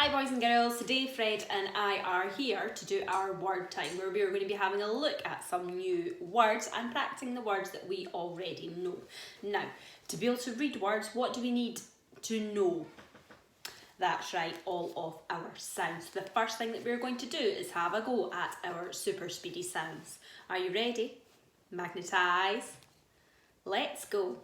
Hi boys and girls, today Fred and I are here to do our word time where we are going to be having a look at some new words and practicing the words that we already know. Now, to be able to read words, what do we need to know? That's right, all of our sounds. The first thing that we're going to do is have a go at our super speedy sounds. Are you ready? Magnetise. Let's go.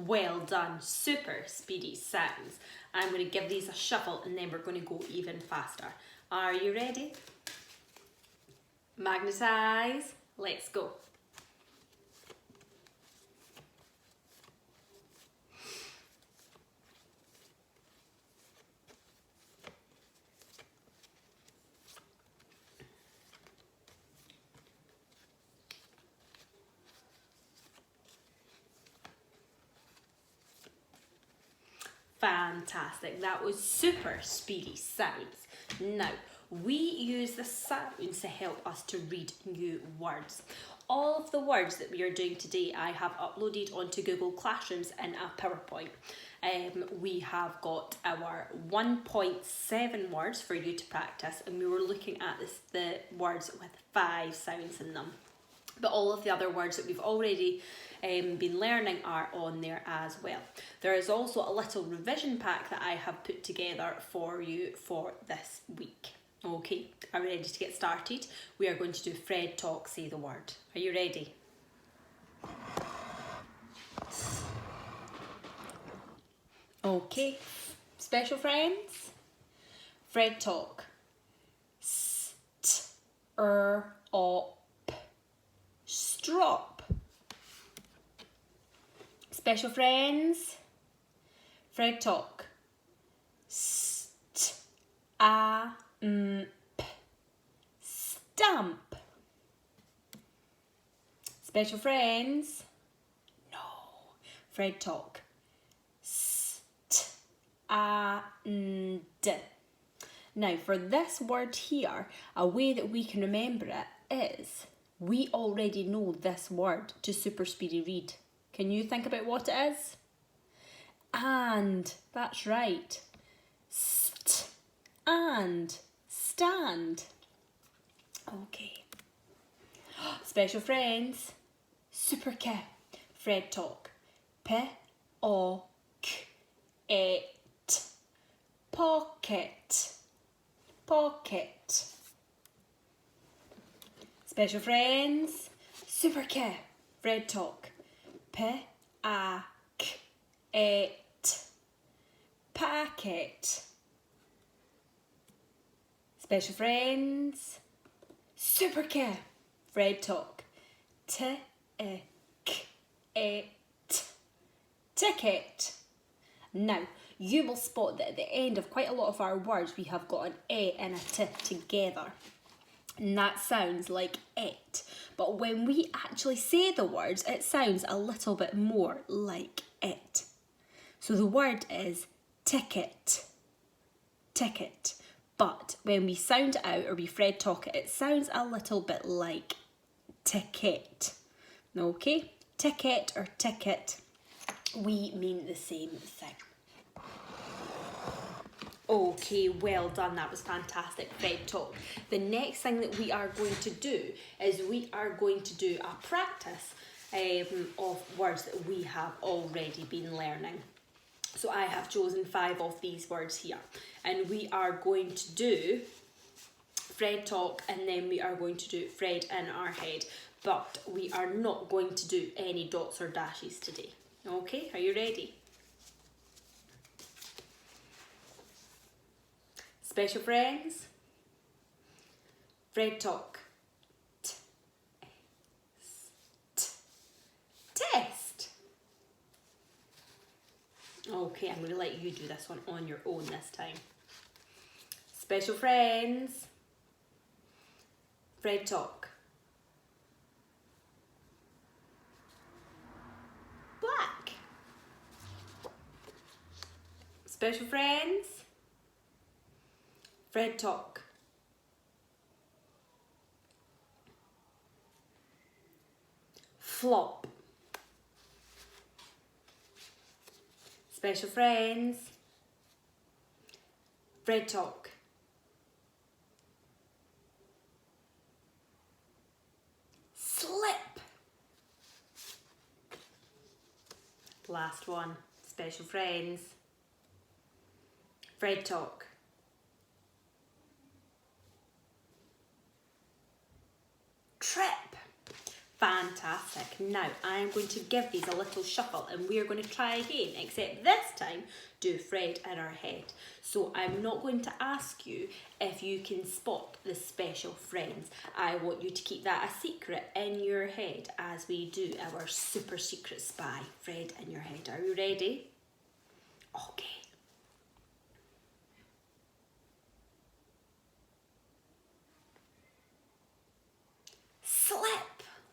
Well done, super speedy sounds. I'm going to give these a shuffle and then we're going to go even faster. Are you ready? Magnetise, let's go. Fantastic, that was super speedy sounds. Now, we use the sounds to help us to read new words. All of the words that we are doing today I have uploaded onto Google Classrooms in a PowerPoint. We have got our 1.7 words for you to practice, and we were looking at the words with 5 sounds in them. But all of the other words that we've already been learning are on there as well. There is also a little revision pack that I have put together for you for this week. Okay, are we ready to get started? We are going to do Fred Talk, Say the Word. Are you ready? Okay, special friends, Fred Talk. Op. Strop. Special friends, Fred Talk. Stamp. Special friends, no, Fred Talk. Stand. Now for this word here, a way that we can remember it is we already know this word to super speedy read. Can you think about what it is? And, that's right. And, stand. Okay. Special friends, super K, Fred Talk. P-O-K-E-T. Pocket. Pocket. Special friends, super K, Fred Talk. P-A-K-E-T. Packet. Special friends, super K, Fred Talk. T-E-K-E-T. Ticket. Now, you will spot that at the end of quite a lot of our words we have got an E and a T together. And that sounds like it. But when we actually say the words, it sounds a little bit more like it. So the word is ticket. Ticket. But when we sound it out or we Fred Talk it, it sounds a little bit like ticket. Okay? Ticket or ticket, we mean the same thing. Okay, well done, that was fantastic, Fred Talk. The next thing that we are going to do is we are going to do a practice of words that we have already been learning. So I have chosen 5 of these words here, and we are going to do Fred Talk and then we are going to do Fred in our head, but we are not going to do any dots or dashes today. Okay, are you ready? Special friends, Fred Talk. Test. Okay, I'm going to let you do this one on your own this time. Special friends, Fred Talk. Special friends. Fred talk. Flop. Special friends. Fred talk. Slip. Last one. Special friends. Fred talk. Trip. Fantastic. Now I'm going to give these a little shuffle and we're going to try again, except this time do Fred in our head. So I'm not going to ask you if you can spot the special friends. I want you to keep that a secret in your head as we do our super secret spy Fred in your head. Are you ready? Okay. Slip.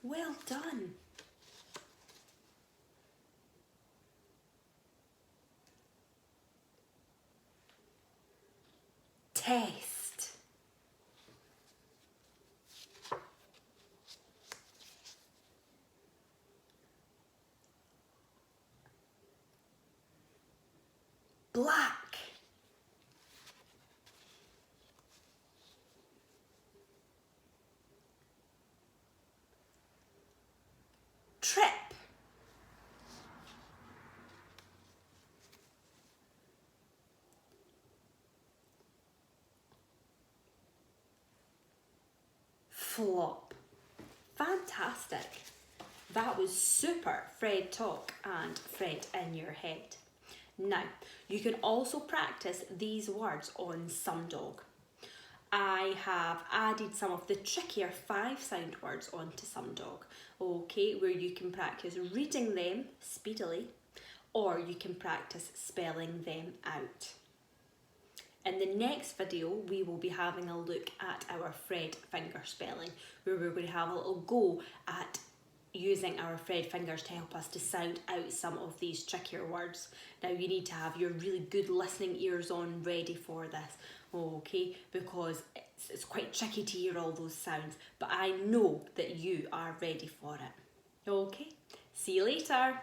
Well done. Test. Black. Trip. Flop. Fantastic. That was super Fred talk and Fred in your head. Now, you can also practice these words on Some Dog. I have added some of the trickier 5-sound words onto Some Dog, okay, where you can practice reading them speedily or you can practice spelling them out. In the next video, we will be having a look at our Fred finger spelling, where we're going to have a little go at using our Fred fingers to help us to sound out some of these trickier words. Now you need to have your really good listening ears on ready for this, okay, because it's quite tricky to hear all those sounds, but I know that you are ready for it. Okay, see you later.